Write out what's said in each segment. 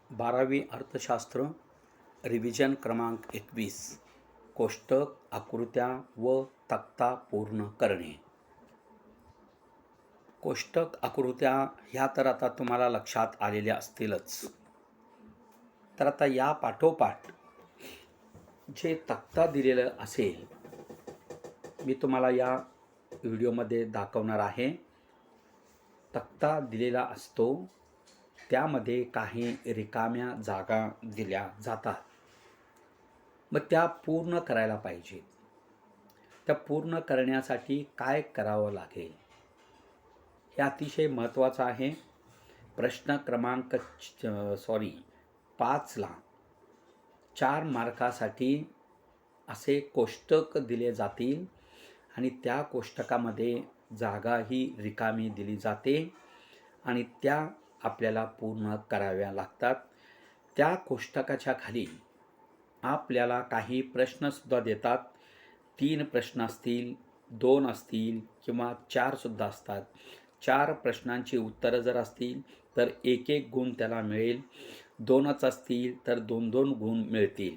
12वी अर्थशास्त्र रिव्हिजन क्रमांक 21 कोष्टक आकृत्या व तक्ता पूर्ण करणे. कोष्टक आकृत्या ह्या तर आता तुम्हाला लक्षात आलेल्या असतीलच. तर आता या पाठोपाठ जे तक्ता दिलेलं असेल मी तुम्हाला या व्हिडिओमध्ये दाखवणार आहे. तक्ता दिलेला असतो, त्यामध्ये काही रिकाम्या जागा दिल्या जातात. मग त्या पूर्ण करायला पाहिजे. त्या पूर्ण करण्यासाठी काय करावं लागेल हे अतिशय महत्त्वाचं आहे. प्रश्न क्रमांक 5ला 4 मार्कासाठी असे कोष्टक दिले जातील आणि त्या कोष्टकामध्ये जागा ही रिकामी दिली जाते आणि त्या आपल्याला पूर्ण कराव्या लागतात. त्या कोष्टकाच्या खाली आपल्याला काही प्रश्नसुद्धा देतात. 3 प्रश्न असतील, 2 असतील किंवा 4 सुद्धा असतात. 4 प्रश्नांची उत्तरं जर असतील तर 1-1 गुण त्याला मिळेल. 2च असतील तर 2-2 गुण मिळतील.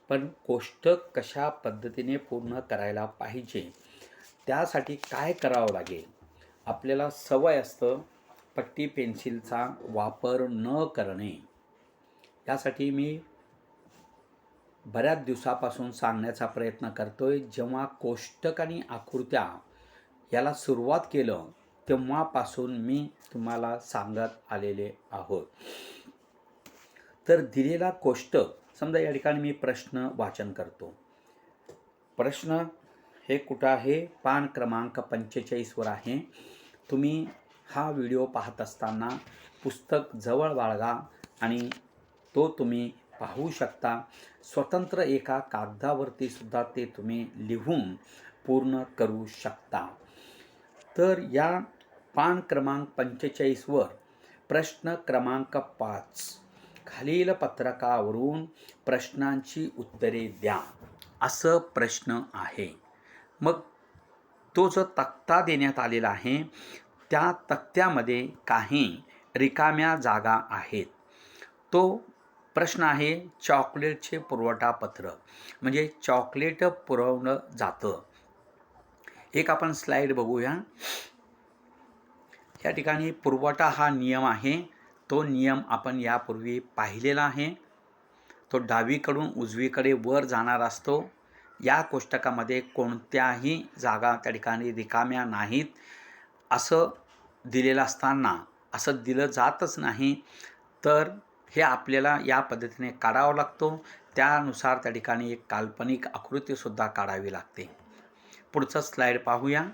पण कोष्टक कशा पद्धतीने पूर्ण करायला पाहिजे, त्यासाठी काय करावं लागेल. आपल्याला सवय असतं पट्टी पेन्सिलचा वापर न करणे. यासाठी मी बऱ्याच दिवसापासून सांगण्याचा प्रयत्न करतोय. जेव्हा कोष्टक आणि आकृत्या याला सुरुवात केलं तेव्हापासून मी तुम्हाला सांगत आलेले आहोत. तर दिलेला कोष्टक, समजा या ठिकाणी मी प्रश्न वाचन करतो. प्रश्न हे कुठं आहे? पान क्रमांक 45वर आहे. तुम्ही हा व्हिडिओ पाहत असताना पुस्तक जवळ बाळगा आणि तो तुम्ही पाहू शकता. स्वतंत्र एका कागदावरती सुद्धा ते तुम्ही लिहून पूर्ण करू शकता. तर या पान क्रमांक 45वर प्रश्न क्रमांक 5, खालील पत्रकावरून प्रश्नांची उत्तरे द्या, असं प्रश्न आहे. मग तो जो तक्ता देण्यात आलेला आहे त्या तक्त्यामध्ये काही रिकाम्या जागा आहेत. तो प्रश्न आहे चॉकलेटचे पुरवठा पत्रक, म्हणजे चॉकलेट पुरवलं जातं. एक आपण स्लाईड बघूया. या ठिकाणी पुरवठा हा नियम आहे. तो नियम आपण यापूर्वी पाहिलेला आहे. तो डावीकडून उजवीकडे वर जाणार असतो. या कोष्टकामध्ये कोणत्याही जागा त्या ठिकाणी रिकाम्या नाहीत असं दिलेलं असताना असं दिलं जातच नाही. तर हे आपल्याला या पद्धतीने काढावं लागतो. त्यानुसार त्या ठिकाणी एक काल्पनिक आकृतीसुद्धा काढावी लागते. पुढचं स्लाईड पाहूया.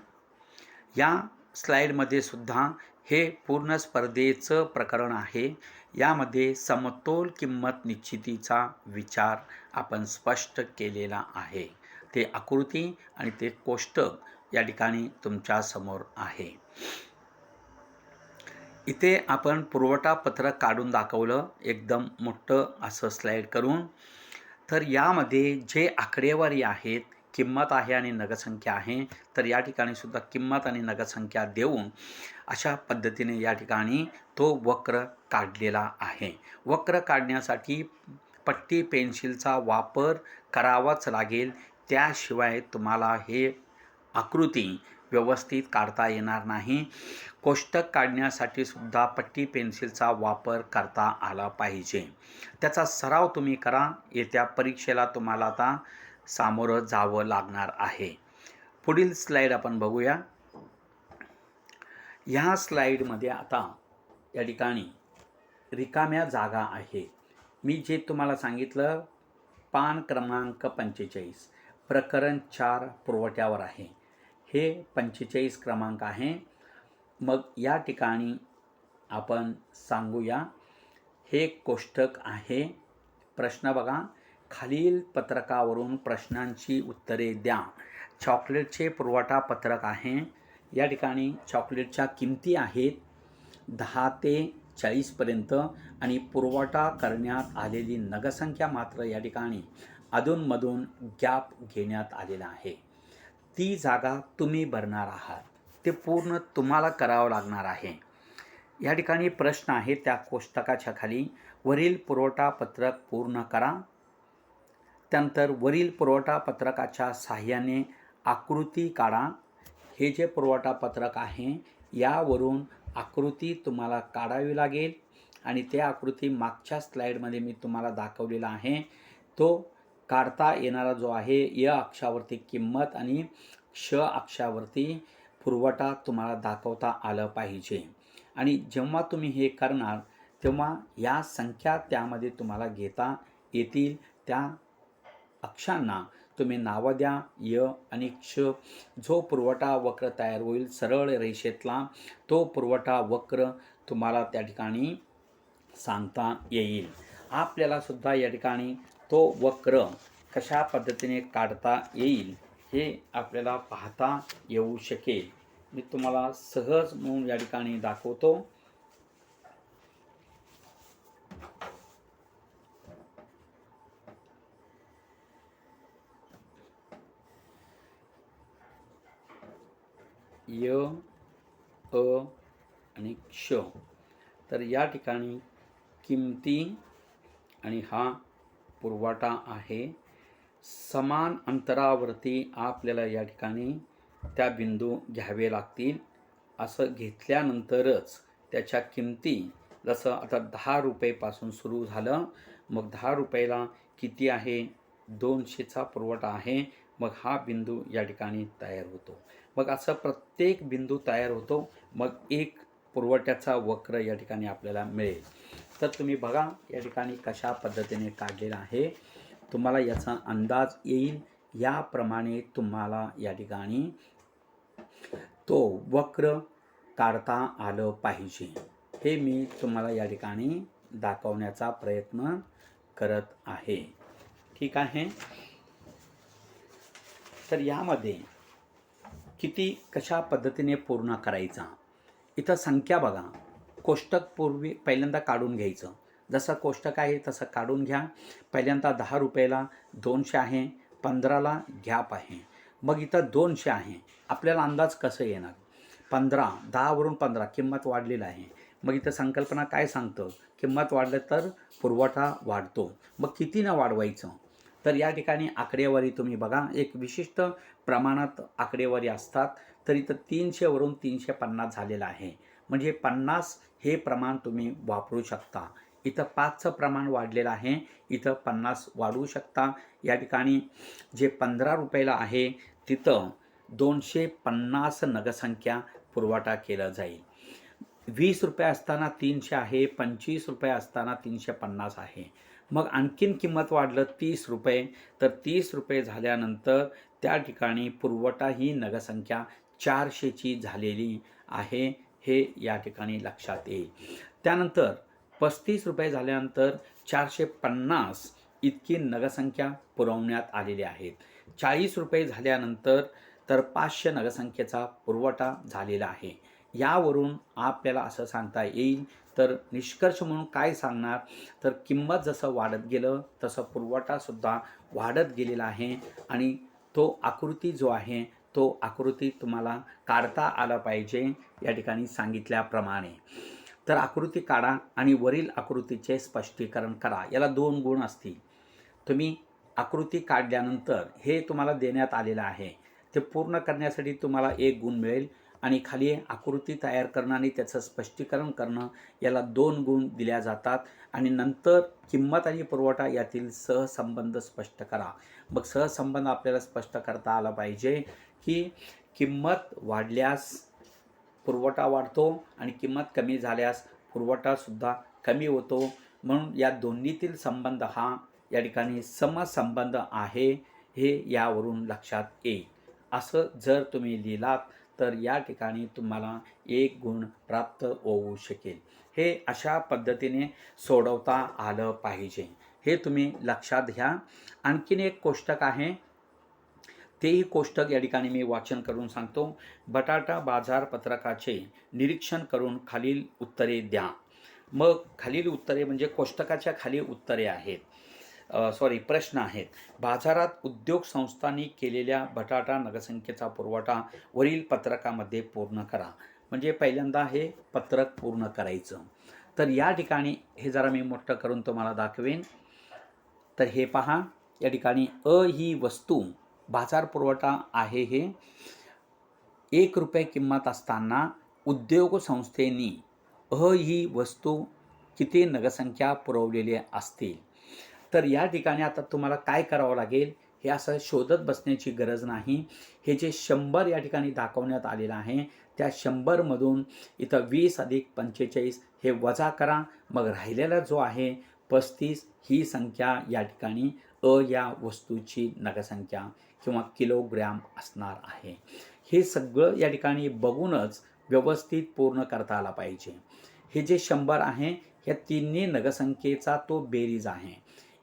या स्लाईडमध्ये सुद्धा हे पूर्ण स्पर्धेचं प्रकरण आहे. यामध्ये समतोल किंमत निश्चितीचा विचार आपण स्पष्ट केलेला आहे. ते आकृती आणि ते कोष्टक या ठिकाणी तुमच्या समोर आहे. इथे आपण पुरवठा पत्रक काढून दाखवलं एकदम मोठं असं स्लाईड करून. तर यामध्ये जे आकडेवारी आहेत, किंमत आहे आणि नगदसंख्या आहे, तर या ठिकाणी सुद्धा किंमत आणि नगदसंख्या देऊन अशा पद्धतीने या ठिकाणी तो वक्र काढलेला आहे. वक्र काढण्यासाठी पट्टी पेन्सिलचा वापर करावाच लागेल. त्याशिवाय तुम्हाला हे आकृती व्यवस्थित काढता येणार नाही. कोष्टक काढण्यासाठी सुद्धा पट्टी पेन्सिलचा वापर करता आला पाहिजे. त्याचा सराव तुम्ही करा. येत्या परीक्षेला तुम्हाला आता सामोरं जावं लागणार आहे. पुढील स्लाईड आपण बघूया. ह्या स्लाईडमध्ये आता या ठिकाणी रिकाम्या जागा आहेत. मी जे तुम्हाला सांगितलं पान क्रमांक 45 प्रकरण 4 पुरवठ्यावर आहे. हे 45 क्रमांक आहे. मग या ठिकाणी आपण सांगूया. हे कोष्टक आहे. प्रश्न बघा. खालील पत्रकावरून प्रश्नांची उत्तरे द्या. चॉकलेटचे पुरवठा पत्रक आहे. या ठिकाणी चॉकलेटच्या किमती आहेत 10 ते 40पर्यंत आणि पुरवठा करण्यात आलेली नगदसंख्या मात्र या ठिकाणी अधूनमधून गॅप घेण्यात आलेला आहे. ती जागा तुम्ही भरणार आहात. ते पूर्ण तुम्हाला करावं लागणार आहे. या ठिकाणी प्रश्न आहे त्या कोष्टकाच्या खाली वरील पुरवठा पत्रक पूर्ण करा. त्यानंतर वरील पुरवठा पत्रकाच्या सहाय्याने आकृती काढा. हे जे पुरवठा पत्रक आहे यावरून आकृती तुम्हाला काढावी लागेल आणि त्या आकृती मागच्या स्लाईडमध्ये मी तुम्हाला दाखवलेला आहे. तो काढता येणारा जो आहे य अक्षावरती किंमत आणि क्ष अक्षावरती पुरवठा तुम्हाला दाखवता आलं पाहिजे. आणि जेव्हा तुम्ही हे करणार तेव्हा या संख्या त्यामध्ये तुम्हाला घेता येतील. त्या अक्षांना तुम्ही नावं द्या. य आणि क्ष. जो पुरवठा वक्र तयार होईल सरळ रेषेतला तो पुरवठा वक्र तुम्हाला त्या ठिकाणी सांगता येईल. आपल्याला सुद्धा या ठिकाणी तो वक्र कशा पद्धतीने काढता येईल हे आपल्याला पाहता येऊ शकेल. मी तुम्हाला सहज म्हणून या ठिकाणी दाखवतो. य अ आणि क्ष. तर या ठिकाणी किमती आणि हा पुरवठा आहे. समान अंतरावरती आपल्याला या ठिकाणी त्या बिंदू घ्यावे लागतील. असं घेतल्यानंतरच त्याच्या किमती, जसं आता 10 रुपयेपासून सुरू झालं, मग 10 रुपयाला किती आहे 200चा पुरवठा आहे. मग हा बिंदू या ठिकाणी तयार होतो. मग असं प्रत्येक बिंदू तयार होतो. मग एक पुरवठ्याचा वक्र या ठिकाणी आपल्याला मिळेल. तर तुम्ही बघा या ठिकाणी कशा पद्धतीने काढलेला आहे. तुम्हाला याचा अंदाज येईल. याप्रमाणे तुम्हाला या ठिकाणी तो वक्र काढता आलं पाहिजे. हे मी तुम्हाला या ठिकाणी दाखवण्याचा प्रयत्न करत आहे. ठीक आहे. तर यामध्ये किती कशा पद्धतीने पूर्ण करायचा. इथं संख्या बघा. कोष्टक पूर्वी पहिल्यांदा काढून घ्यायचं. जसं कोष्टक आहे तसं काढून घ्या. पहिल्यांदा 10 रुपयाला 200 आहे. 15ला गॅप आहे. मग इथं 200 आहे. आपल्याला अंदाज कसं येणार. 15, 10वरून 15 किंमत वाढलेलं आहे. मग इथं संकल्पना काय सांगतं, किंमत वाढलं तर पुरवठा वाढतो. मग कितीनं वाढवायचं. तर या ठिकाणी आकडेवारी तुम्ही बघा. एक विशिष्ट प्रमाणात आकडेवारी असतात. तर इथं 300वरून 350 झालेलं आहे. म्हणजे 50 हे प्रमाण तुम्ही वापरू शकता. इथं 5चं प्रमाण वाढलेलं आहे. इथं 50 वाढवू शकता. या ठिकाणी जे 15 रुपयाला आहे तिथं 250 नगसंख्या पुरवठा केला जाईल. 20 रुपये असताना 300 आहे. 25 रुपये असताना 350 आहे. मग आणखीन किंमत वाढलं 30 रुपये. तर 30 रुपये झाल्यानंतर त्या ठिकाणी पुरवठा ही नगसंख्या 400ची झालेली आहे. हे या ठिकाणी लक्षात येईल. त्यानंतर 35 रुपये झाल्यानंतर 450 इतकी नगसंख्या पुरवण्यात आलेली आहेत. 40 रुपये झाल्यानंतर तर 500 नगसंख्येचा पुरवठा झालेला आहे. यावरून आपल्याला असं सांगता येईल. तर निष्कर्ष म्हणून काय सांगणार, तर किंमत जसं वाढत गेलं तसं पुरवठासुद्धा वाढत गेलेला आहे. आणि तो आकृती जो आहे तो आकृती तुम्हाला काढता आला पाहिजे या ठिकाणी सांगितल्याप्रमाणे. तर आकृती काढा आणि वरील आकृतीचे स्पष्टीकरण करा. याला 2 गुण असतील. तुम्ही आकृती काढल्यानंतर हे तुम्हाला देण्यात आलेलं आहे. ते पूर्ण करण्यासाठी तुम्हाला 1 गुण मिळेल. आणि खाली आकृती तयार करणं आणि त्याचं स्पष्टीकरण करणं याला 2 गुण दिल्या जातात. आणि नंतर किंमत आणि पुरवठा यातील सहसंबंध स्पष्ट करा. मग सहसंबंध आपल्याला स्पष्ट करता आला पाहिजे की किंमत वाढल्यास पुरवठा वाढतो आणि किंमत कमी झाल्यास पुरवठासुद्धा कमी होतो. म्हणून या दोन्हीतील संबंध हा या ठिकाणी समसंबंध आहे. हे यावरून लक्षात येईल. असं जर तुम्ही लिहिलात तर या ठिकाणी तुम्हाला 1 गुण प्राप्त होऊ शकेल. हे अशा पद्धतीने सोडवता आलं पाहिजे. हे तुम्ही लक्षात घ्या. आणखीन एक कोष्टक आहे. तेही कोष्टक या ठिकाणी मी वाचन करून सांगतो. बटाटा बाजार पत्रकाचे निरीक्षण करून खालील उत्तरे द्या. मग खालील उत्तरे म्हणजे कोष्टकाच्या खाली उत्तरे आहेत. प्रश्न आहेत. बाजारात उद्योग संस्थांनी केलेल्या बटाटा नगरसंख्येचा पुरवठा वरील पत्रकामध्ये पूर्ण करा. म्हणजे पहिल्यांदा हे पत्रक पूर्ण करायचं. तर या ठिकाणी हे जरा मी मोठं करून तुम्हाला दाखवेन. तर हे पहा, या ठिकाणी ही वस्तू बाजार पुरवठा आहे. हे ₹1 किंमत असताना उद्योग संस्थेनी ही वस्तू किती नगरसंख्या पुरवलेली असतील. तर या ठिकाणी आता तुम्हाला काय करावं लागेल, हे असं शोधत बसण्याची गरज नाही. हे जे 100 या ठिकाणी दाखवण्यात आलेलं आहे, त्या 100मधून इथं 20 + 45 हे वजा करा. मग राहिलेला जो आहे 35, ही संख्या या ठिकाणी या वस्तूची नगरसंख्या किंवा किलोग्रॅम असणार आहे. हे सगळं या ठिकाणी बघूनच व्यवस्थित पूर्ण करता आला पाहिजे. हे जे 100 आहे, ह्या तिन्ही नगरसंख्येचा तो बेरीज आहे.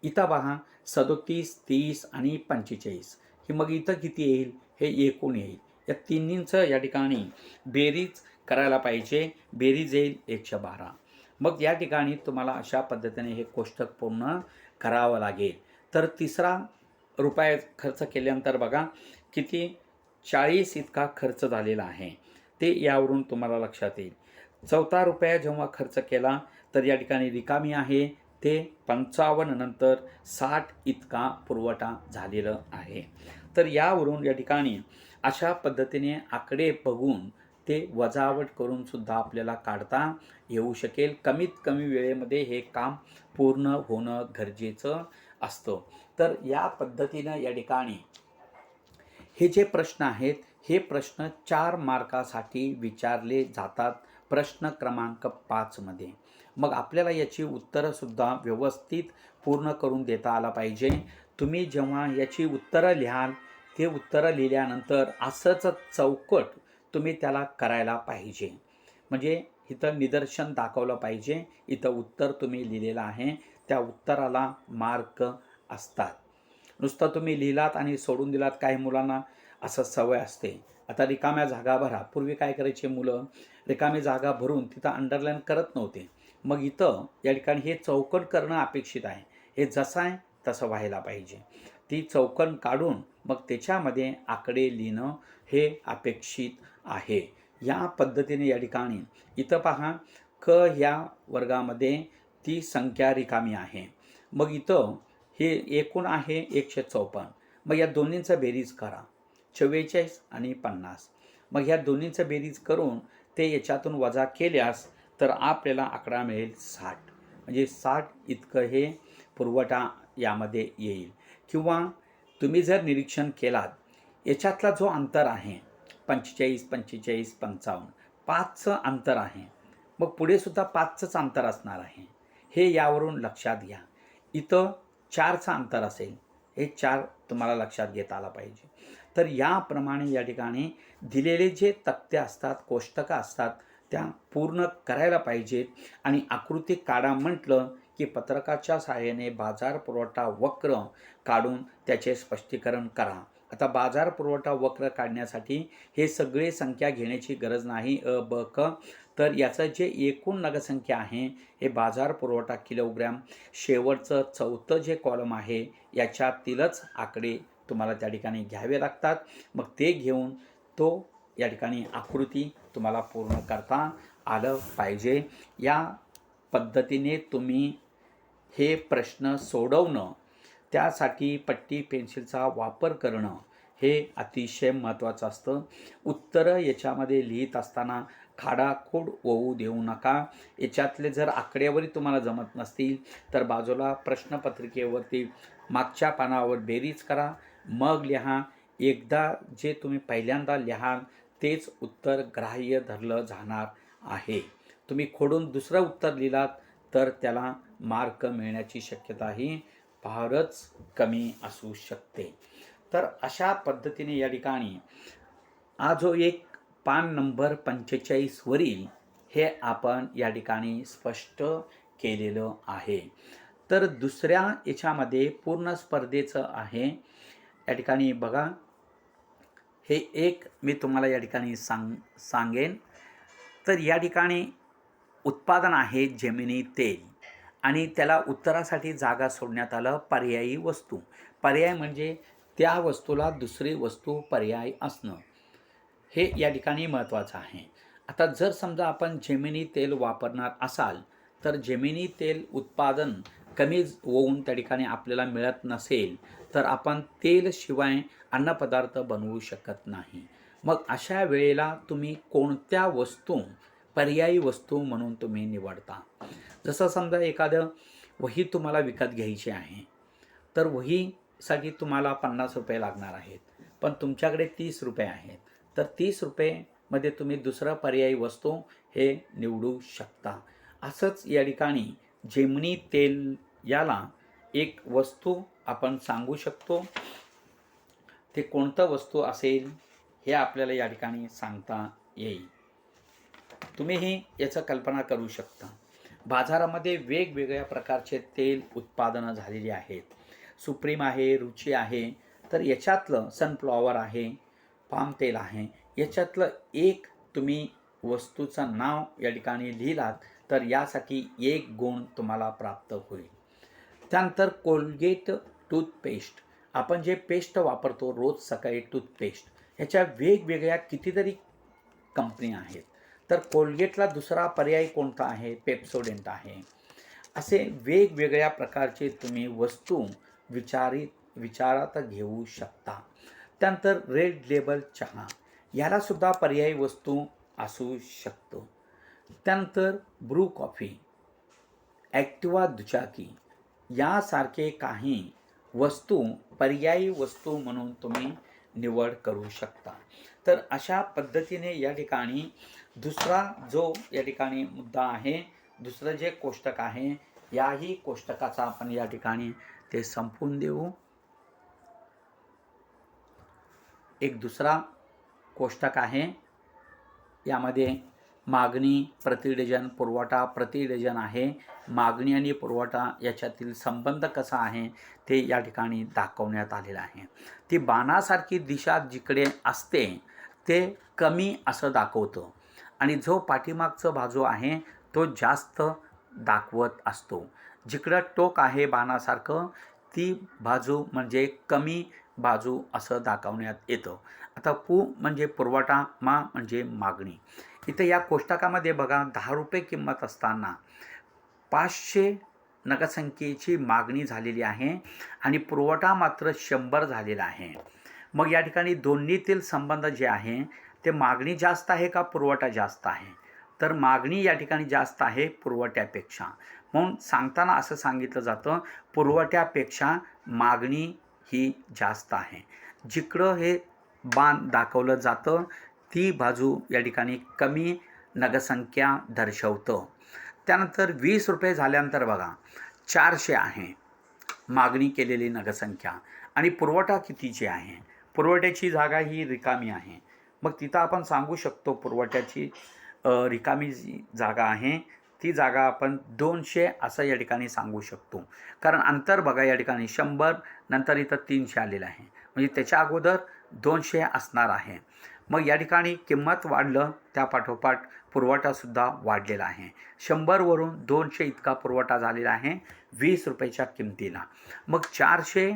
इथं पहा 37, 30 आणि 45. हे मग इथं किती येईल, हे एकूण येईल. या तिन्हींचं या ठिकाणी बेरीज करायला पाहिजे. बेरीज येईल 112. मग या ठिकाणी तुम्हाला अशा पद्धतीने हे कोष्टक पूर्ण करावं लागेल. तर ₹3 खर्च केल्यानंतर बघा किती 40 इतका खर्च झालेला आहे, ते यावरून तुम्हाला लक्षात येईल. ₹4 जेव्हा खर्च केला तर या ठिकाणी रिकामी आहे ते 55 नंतर 60 इतका पुरवठा झालेलं आहे. तर यावरून या ठिकाणी अशा पद्धतीने आकडे बघून ते वजावट करून सुद्धा आपल्याला काढता येऊ शकेल. कमीत कमी वेळेमध्ये हे काम पूर्ण होणं गरजेचं असतं. तर या पद्धतीनं या ठिकाणी हे जे प्रश्न आहेत, हे प्रश्न 4 मार्कासाठी विचारले जातात प्रश्न क्रमांक 5 मध्ये. मग आपल्याला याची उत्तरंसुद्धा व्यवस्थित पूर्ण करून देता आला पाहिजे. तुम्ही जेव्हा याची उत्तरं लिहाल, ते उत्तरं लिहिल्यानंतर असंच चौकट तुम्ही त्याला करायला पाहिजे. म्हणजे इथं निदर्शन दाखवलं पाहिजे. इथं उत्तर तुम्ही लिहिलेलं आहे, त्या उत्तराला मार्क असतात. नुसतं तुम्ही लिहिलात आणि सोडून दिलात, काही मुलांना असं सवय असते. आता रिकाम्या जागा भरा. पूर्वी काय करायचे मुलं, रिकामी जागा भरून तिथं अंडरलाईन करत नव्हते. मग इथं या ठिकाणी हे चौकट करणं अपेक्षित आहे. हे जसं आहे तसं व्हायला पाहिजे. ती चौकट काढून मग त्याच्यामध्ये आकडे लिहिणं हे अपेक्षित आहे. या पद्धतीने या ठिकाणी इथं पहा, ह्या वर्गामध्ये ती संख्या रिकामी आहे. मग इथं हे एकूण आहे 154. मग या दोन्हींचा बेरीज करा, 44 आणि 50. मग ह्या दोन्हींचं बेरीज करून ते याच्यातून वजा केल्यास तर आपल्याला आकडा मिळेल 60. म्हणजे 60 इतकं हे पुरवठा यामध्ये येईल. किंवा तुम्ही जर निरीक्षण केलात, याच्यातला जो अंतर आहे 45, 45, 55, 5चं अंतर आहे. मग पुढे सुद्धा 5चंच अंतर असणार आहे, हे यावरून लक्षात घ्या. इथं 4चं अंतर असेल, हे 4 तुम्हाला लक्षात घेता आला पाहिजे. तर याप्रमाणे या ठिकाणी दिलेले जे तक्ते असतात, कोष्टकं असतात, त्या पूर्ण करायला पाहिजेत. आणि आकृती काढा म्हटलं की पत्रकाच्या सहाय्याने बाजार पुरवठा वक्र काढून त्याचे स्पष्टीकरण करा. आता बाजार पुरवठा वक्र काढण्यासाठी हे सगळे संख्या घेण्याची गरज नाही, अ, ब, क. तर याचं जे एकूण नगरसंख्या आहे, हे बाजार पुरवठा किलोग्रॅम, शेवटचं चौथं जे कॉलम आहे याच्यातीलच आकडे तुम्हाला त्या ठिकाणी घ्यावे लागतात. मग ते घेऊन तो या ठिकाणी आकृती तुम्हाला पूर्ण करता आलं पाहिजे. या पद्धतीने तुम्ही हे प्रश्न सोडवणं, त्यासाठी पट्टी पेन्सिलचा वापर करणं हे अतिशय महत्त्वाचं असतं. उत्तरं याच्यामध्ये लिहित असताना खाडाखोड होऊ देऊ नका. याच्यातले जर आकडेवारी तुम्हाला जमत नसतील तर बाजूला प्रश्नपत्रिकेवरती मागच्या पानावर बेरीज करा, मग लिहा. एकदा जे तुम्ही पहिल्यांदा लिहाल तेच उत्तर ग्राह्य धरलं जाणार आहे. तुम्ही खोडून दुसरं उत्तर लिहिलात तर त्याला मार्क मिळण्याची शक्यताही फारच कमी असू शकते. तर अशा पद्धतीने या ठिकाणी हा जो एक पान नंबर 45 वरील हे आपण या ठिकाणी स्पष्ट केलेलं आहे. तर दुसऱ्या याच्यामध्ये पूर्ण स्पर्धेचं आहे. या ठिकाणी बघा, हे एक मी तुम्हाला या ठिकाणी सांगेन. तर या ठिकाणी उत्पादन आहे जमिनी तेल आणि त्याला उत्तरासाठी जागा सोडण्यात आलं पर्यायी वस्तू. पर्याय म्हणजे त्या वस्तूला दुसरी वस्तू पर्याय असणं, हे या ठिकाणी महत्त्वाचं आहे. आता जर समजा आपण जेमिनी तेल वापरणार असाल, तर जेमिनी तेल उत्पादन कमी होऊन त्या ठिकाणी आपल्याला मिळत नसेल, तर आपण तेलशिवाय अन्नपदार्थ बनवू शकत नाही. मग अशा वेळेला तुम्ही कोणत्या वस्तू पर्यायी वस्तू म्हणून तुम्ही निवडता? जसं समजा एखादं वही तुम्हाला विकत घ्यायची आहे, तर वहीसाठी तुम्हाला ₹50 लागणार आहेत, पण तुमच्याकडे ₹30 आहेत. तर ₹30 तुम्ही दुसरं पर्यायी वस्तू हे निवडू शकता. असंच या ठिकाणी जेमिनी तेल याला एक वस्तू आपण सांगू शकतो. ते कोणतं वस्तू असेल हे आपल्याला या ठिकाणी सांगता येईल. तुम्हीही याचं कल्पना करू शकता. बाजारामध्ये वेगवेगळ्या प्रकारचे तेल उत्पादनं झालेली आहेत. सुप्रीम आहे, रुची आहे, तर याच्यातलं सनफ्लॉवर आहे, पाम तेल आहे. याच्यातलं एक तुम्ही वस्तूचं नाव या ठिकाणी लिहिलात, तर यासाठी 1 गुण तुम्हाला प्राप्त होईल. त्यानंतर कोलगेट टूथपेस्ट. आपण जे पेस्ट वापरतो रोज सकाळी टूथपेस्ट, ह्याच्या वेगवेगळ्या कितीतरी कंपन्या आहेत. तर कोलगेटला दुसरा पर्याय कोणता आहे? पेप्सोडेंट आहे. असे वेगवेगळ्या प्रकारचे तुम्ही वस्तू विचारात घेऊ शकता. त्यानंतर रेड लेबल चहा, यालासुद्धा पर्यायी वस्तू असू शकतो. त्यानंतर ब्रू कॉफी, ॲक्टिवा दुचाकी यासारखे काही वस्तू पर्यायी वस्तू म्हणून तुम्ही निवड करू शकता. तर अशा पद्धतीने या ठिकाणी दुसरा जो या ठिकाणी मुद्दा आहे, दुसरं जे कोष्टक आहे, याही कोष्टकाचा आपण या ठिकाणी ते संपवून देऊ. एक दुसरा कोष्टक आहे, यामध्ये मागणी प्रति डझन, पुरवठा प्रति डझन आहे. मागणी आणि पुरवठा याच्यातील संबंध कसा आहे ते या ठिकाणी दाखवण्यात आलेलं आहे. ती बाणासारखी दिशा जिकडे असते ते कमी असं दाखवतं आणि जो पाठीमागचा बाजू आहे तो जास्त दाखवत असतो. जिकडं टोक आहे बाणासारखं, ती बाजू म्हणजे कमी बाजू असं दाखवण्यात येतं. आता पू म्हणजे पुरवठा, मा म्हणजे मागणी. इथं या कोष्टकामध्ये बघा, ₹10 किंमत असताना 500 नगरसंख्येची मागणी झालेली आहे आणि पुरवठा मात्र 100 झालेला आहे. मग या ठिकाणी दोन्हीतील संबंध जे आहे ते मागणी जास्त आहे का पुरवठा जास्त आहे? तर मागणी या ठिकाणी जास्त आहे पुरवठ्यापेक्षा. म्हणून सांगताना असं सांगितलं जातं, पुरवठ्यापेक्षा मागणी ही जास्त आहे. जिकडं हे बाण दाखवलं जातं ती बाजू या ठिकाणी कमी नगरसंख्या दर्शवतं. त्यानंतर ₹20 झाल्यानंतर बघा 400 आहे मागणी केलेली नगरसंख्या आणि पुरवठा कितीची आहे? पुरवठ्याची जागा ही रिकामी आहे. मग तिथं आपण सांगू शकतो पुरवठ्याची रिकामी जी जागा आहे ती जागा आपण 200 असं या ठिकाणी सांगू शकतो. कारण अंतर बघा या ठिकाणी 100 नंतर इथं 300 आलेलं आहे, म्हणजे त्याच्या अगोदर 200 असणार आहे. मग या ठिकाणी किंमत वाढलं त्या पाठोपाठ पुरवठासुद्धा वाढलेला आहे. 100 वरून 200 इतका पुरवठा झालेला आहे ₹20च्या किमतीला. मग 400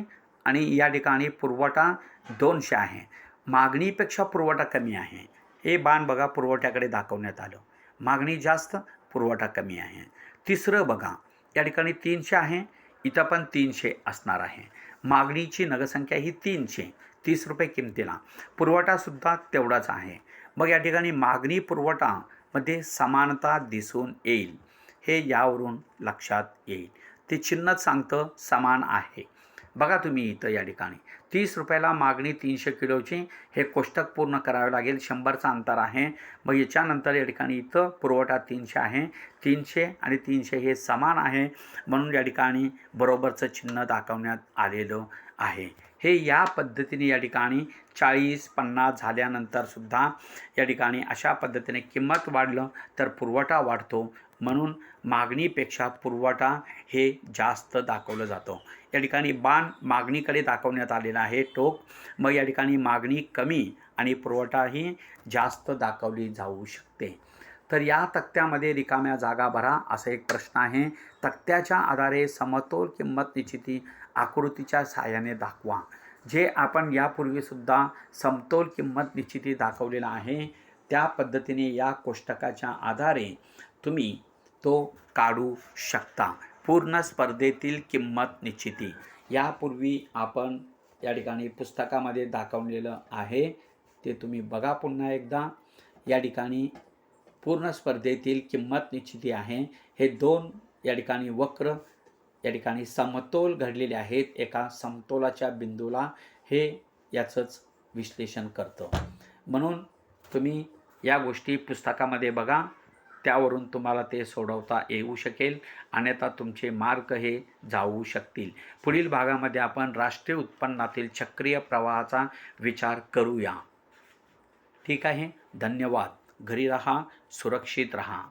आणि या ठिकाणी पुरवठा 200 आहे. मागणीपेक्षा पुरवठा कमी आहे. हे बाण बघा पुरवठ्याकडे दाखवण्यात आलं. मागणी जास्त, पुरवठा कमी आहे. तिसरं बघा या ठिकाणी 300 आहे, इथं पण 300 असणार आहे. मागणीची नगरसंख्या ही 300, ₹30 किमतीला. पुरवठासुद्धा तेवढाच आहे. मग या ठिकाणी मागणी पुरवठामध्ये समानता दिसून येईल. हे यावरून लक्षात येईल. ते चिन्हच सांगतं समान आहे. बघा तुम्ही इथं या ठिकाणी ₹30ला मागणी 300 किलोची, हे कोष्टक पूर्ण करावे लागेल. 100चं अंतर आहे. मग याच्यानंतर या ठिकाणी इथं पुरवठा 300 आहे. 300 आणि 300 हे समान आहे, म्हणून या ठिकाणी बरोबरचं चिन्ह दाखवण्यात आलेलं आहे. हे या पद्धतीने या ठिकाणी 40-50 झाल्यानंतरसुद्धा या ठिकाणी अशा पद्धतीने किंमत वाढलं तर पुरवठा वाढतो, म्हणून मागणीपेक्षा पुरवठा हे जास्त दाखवलं जातं. या ठिकाणी बाण मागणीकडे दाखवण्यात आलेला आहे टोक. मग या ठिकाणी मागणी कमी आणि पुरवठाही जास्त दाखवली जाऊ शकते. तर या तक्त्यामध्ये रिकाम्या जागा भरा असा एक प्रश्न आहे. तक्त्याच्या आधारे समतोल किंमत निश्चिती आकृतीच्या सहाय्याने दाखवा. जे आपण यापूर्वीसुद्धा समतोल किंमत निश्चिती दाखवलेला आहे त्या पद्धतीने या कोष्टकाच्या आधारे तुम्ही तो काढू शकता. पूर्ण स्पर्धेतील किंमत निश्चिती यापूर्वी आपण या ठिकाणी पुस्तकामध्ये दाखवलेलं आहे, ते तुम्ही बघा पुन्हा एकदा. या ठिकाणी पूर्ण स्पर्धेतील किंमत निश्चिती आहे. हे दोन या ठिकाणी वक्र या ठिकाणी समतोल घडलेले आहेत. एका समतोलाच्या बिंदूला हे याचंच विश्लेषण करतं. म्हणून तुम्ही या गोष्टी पुस्तकामध्ये बघा, त्यावरून तुम्हाला ते सोडवता येऊ शकेल, अन्यथा तुमचे मार्क हे जाऊ शकतील. पुढील भागामध्ये आपण राष्ट्रीय उत्पन्नातील चक्रीय प्रवाहाचा विचार करूया. ठीक आहे. धन्यवाद. घरी राहा, सुरक्षित राहा.